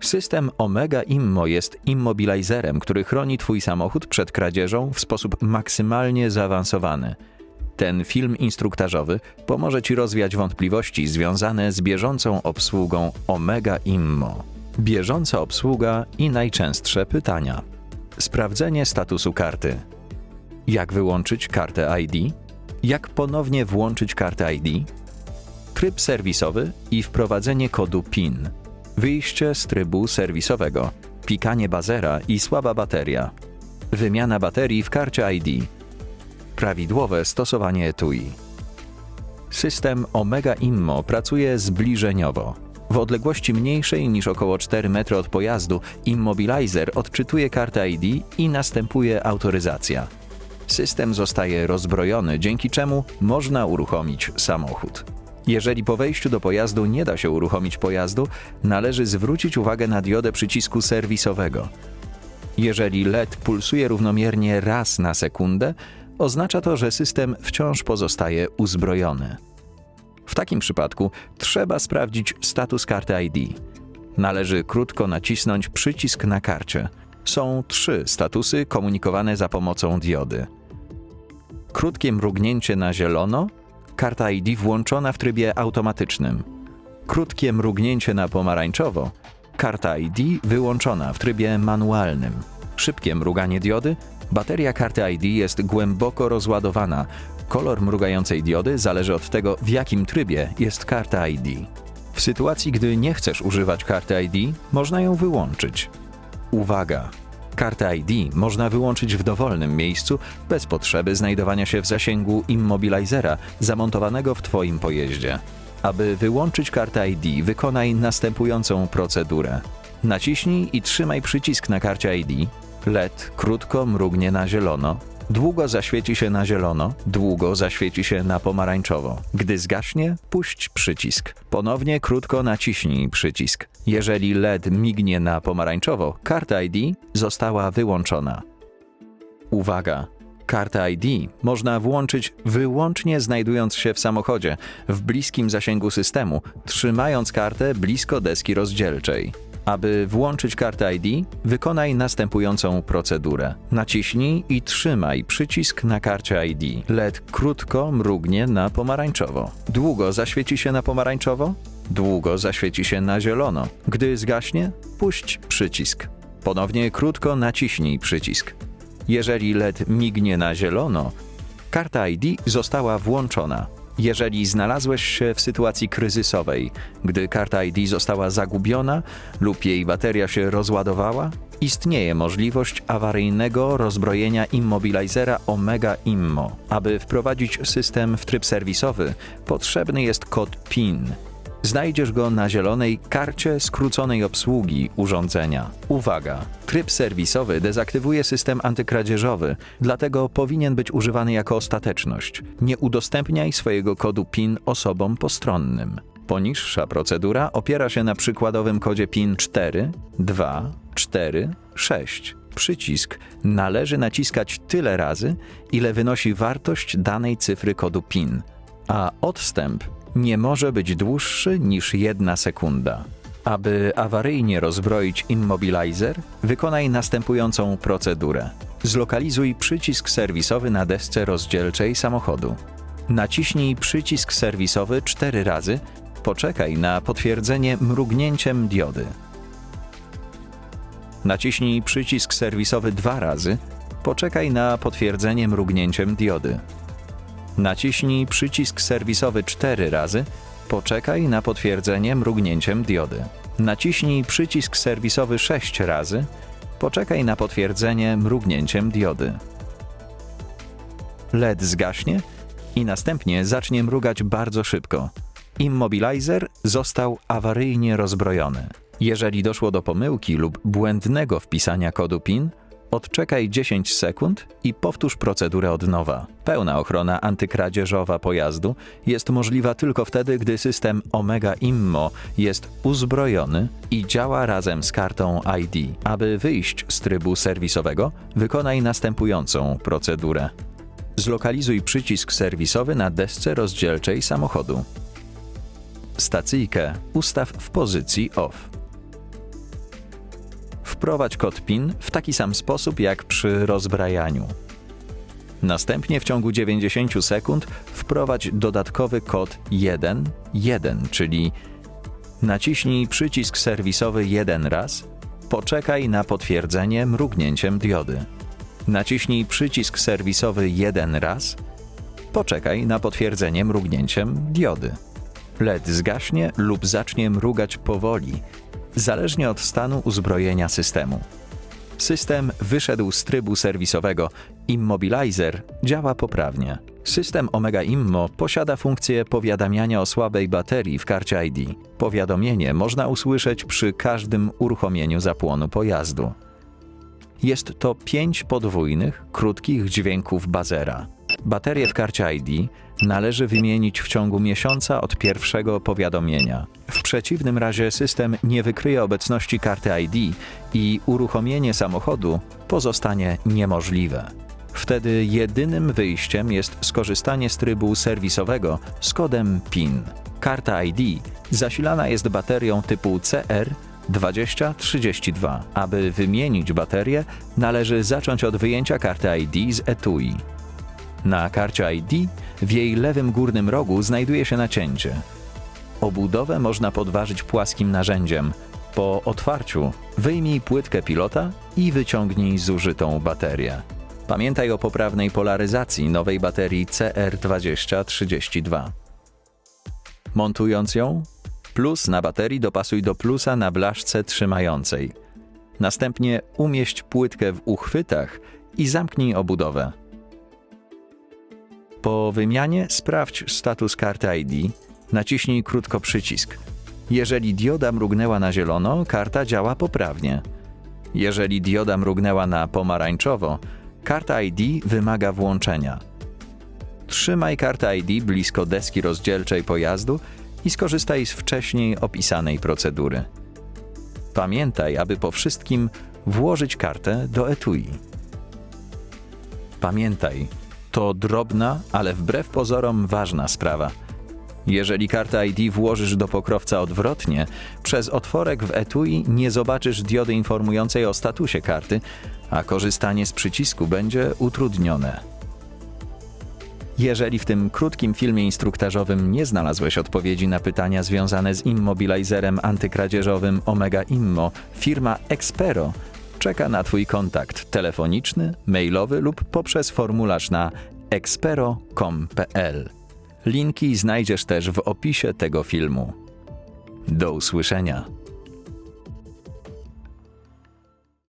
System Omega Immo jest immobilizerem, który chroni Twój samochód przed kradzieżą w sposób maksymalnie zaawansowany. Ten film instruktażowy pomoże Ci rozwiać wątpliwości związane z bieżącą obsługą Omega Immo. Bieżąca obsługa i najczęstsze pytania. Sprawdzenie statusu karty. Jak wyłączyć kartę ID? Jak ponownie włączyć kartę ID? Tryb serwisowy i wprowadzenie kodu PIN. Wyjście z trybu serwisowego. Pikanie bazera i słaba bateria. Wymiana baterii w karcie ID. Prawidłowe stosowanie etui. System Omega Immo pracuje zbliżeniowo. W odległości mniejszej niż około 4 metry od pojazdu immobilizer odczytuje kartę ID i następuje autoryzacja. System zostaje rozbrojony, dzięki czemu można uruchomić samochód. Jeżeli po wejściu do pojazdu nie da się uruchomić pojazdu, należy zwrócić uwagę na diodę przycisku serwisowego. Jeżeli LED pulsuje równomiernie raz na sekundę, oznacza to, że system wciąż pozostaje uzbrojony. W takim przypadku trzeba sprawdzić status karty ID. Należy krótko nacisnąć przycisk na karcie. Są 3 statusy komunikowane za pomocą diody. Krótkie mrugnięcie na zielono, karta ID włączona w trybie automatycznym. Krótkie mrugnięcie na pomarańczowo, karta ID wyłączona w trybie manualnym. Szybkie mruganie diody, bateria karty ID jest głęboko rozładowana. Kolor mrugającej diody zależy od tego, w jakim trybie jest karta ID. W sytuacji, gdy nie chcesz używać karty ID, można ją wyłączyć. Uwaga! Kartę ID można wyłączyć w dowolnym miejscu, bez potrzeby znajdowania się w zasięgu immobilizera zamontowanego w Twoim pojeździe. Aby wyłączyć kartę ID, wykonaj następującą procedurę. Naciśnij i trzymaj przycisk na karcie ID. LED krótko mrugnie na zielono. Długo zaświeci się na zielono, długo zaświeci się na pomarańczowo. Gdy zgaśnie, puść przycisk. Ponownie krótko naciśnij przycisk. Jeżeli LED mignie na pomarańczowo, karta ID została wyłączona. Uwaga! Kartę ID można włączyć wyłącznie znajdując się w samochodzie, w bliskim zasięgu systemu, trzymając kartę blisko deski rozdzielczej. Aby włączyć kartę ID, wykonaj następującą procedurę. Naciśnij i trzymaj przycisk na karcie ID. LED krótko mrugnie na pomarańczowo. Długo zaświeci się na pomarańczowo, długo zaświeci się na zielono. Gdy zgaśnie, puść przycisk. Ponownie krótko naciśnij przycisk. Jeżeli LED mignie na zielono, karta ID została włączona. Jeżeli znalazłeś się w sytuacji kryzysowej, gdy karta ID została zagubiona lub jej bateria się rozładowała, istnieje możliwość awaryjnego rozbrojenia immobilizera Omega Immo. Aby wprowadzić system w tryb serwisowy, potrzebny jest kod PIN. Znajdziesz go na zielonej karcie skróconej obsługi urządzenia. Uwaga! Tryb serwisowy dezaktywuje system antykradzieżowy, dlatego powinien być używany jako ostateczność. Nie udostępniaj swojego kodu PIN osobom postronnym. Poniższa procedura opiera się na przykładowym kodzie PIN 4, 2, 4, 6. Przycisk należy naciskać tyle razy, ile wynosi wartość danej cyfry kodu PIN, a odstęp nie może być dłuższy niż 1 sekunda. Aby awaryjnie rozbroić immobilizer, wykonaj następującą procedurę. Zlokalizuj przycisk serwisowy na desce rozdzielczej samochodu. Naciśnij przycisk serwisowy 4 razy, poczekaj na potwierdzenie mrugnięciem diody. Naciśnij przycisk serwisowy 2 razy, poczekaj na potwierdzenie mrugnięciem diody. Naciśnij przycisk serwisowy 4 razy, poczekaj na potwierdzenie mrugnięciem diody. Naciśnij przycisk serwisowy 6 razy, poczekaj na potwierdzenie mrugnięciem diody. LED zgaśnie i następnie zacznie mrugać bardzo szybko. Immobilizer został awaryjnie rozbrojony. Jeżeli doszło do pomyłki lub błędnego wpisania kodu PIN, odczekaj 10 sekund i powtórz procedurę od nowa. Pełna ochrona antykradzieżowa pojazdu jest możliwa tylko wtedy, gdy system Omega Immo jest uzbrojony i działa razem z kartą ID. Aby wyjść z trybu serwisowego, wykonaj następującą procedurę. Zlokalizuj przycisk serwisowy na desce rozdzielczej samochodu. Stacyjkę ustaw w pozycji OFF. Wprowadź kod PIN w taki sam sposób jak przy rozbrajaniu. Następnie w ciągu 90 sekund wprowadź dodatkowy kod 1, czyli naciśnij przycisk serwisowy jeden raz, poczekaj na potwierdzenie mrugnięciem diody. Naciśnij przycisk serwisowy jeden raz, poczekaj na potwierdzenie mrugnięciem diody. LED zgaśnie lub zacznie mrugać powoli, zależnie od stanu uzbrojenia systemu. System wyszedł z trybu serwisowego. Immobilizer działa poprawnie. System Omega Immo posiada funkcję powiadamiania o słabej baterii w karcie ID. Powiadomienie można usłyszeć przy każdym uruchomieniu zapłonu pojazdu. Jest to 5 podwójnych, krótkich dźwięków buzzera. Baterię w karcie ID należy wymienić w ciągu miesiąca od pierwszego powiadomienia. W przeciwnym razie system nie wykryje obecności karty ID i uruchomienie samochodu pozostanie niemożliwe. Wtedy jedynym wyjściem jest skorzystanie z trybu serwisowego z kodem PIN. Karta ID zasilana jest baterią typu CR2032. Aby wymienić baterię, należy zacząć od wyjęcia karty ID z etui. Na karcie ID w jej lewym górnym rogu znajduje się nacięcie. Obudowę można podważyć płaskim narzędziem. Po otwarciu wyjmij płytkę pilota i wyciągnij zużytą baterię. Pamiętaj o poprawnej polaryzacji nowej baterii CR2032. Montując ją, plus na baterii dopasuj do plusa na blaszce trzymającej. Następnie umieść płytkę w uchwytach i zamknij obudowę. Po wymianie sprawdź status karty ID, naciśnij krótko przycisk. Jeżeli dioda mrugnęła na zielono, karta działa poprawnie. Jeżeli dioda mrugnęła na pomarańczowo, karta ID wymaga włączenia. Trzymaj kartę ID blisko deski rozdzielczej pojazdu i skorzystaj z wcześniej opisanej procedury. Pamiętaj, aby po wszystkim włożyć kartę do etui. Pamiętaj, to drobna, ale wbrew pozorom ważna sprawa. Jeżeli kartę ID włożysz do pokrowca odwrotnie, przez otworek w etui nie zobaczysz diody informującej o statusie karty, a korzystanie z przycisku będzie utrudnione. Jeżeli w tym krótkim filmie instruktażowym nie znalazłeś odpowiedzi na pytania związane z immobilizerem antykradzieżowym Omega Immo, firma Expero czeka na Twój kontakt telefoniczny, mailowy lub poprzez formularz na expero.com.pl. Linki znajdziesz też w opisie tego filmu. Do usłyszenia.